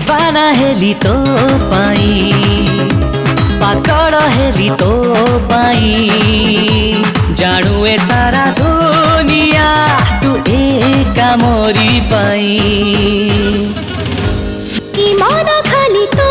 दीवाना हेली तो पाई पाकड़ हेली तो पाई जानू ए सारा दुनिया तू एका मोरी पाई कि मन खाली तो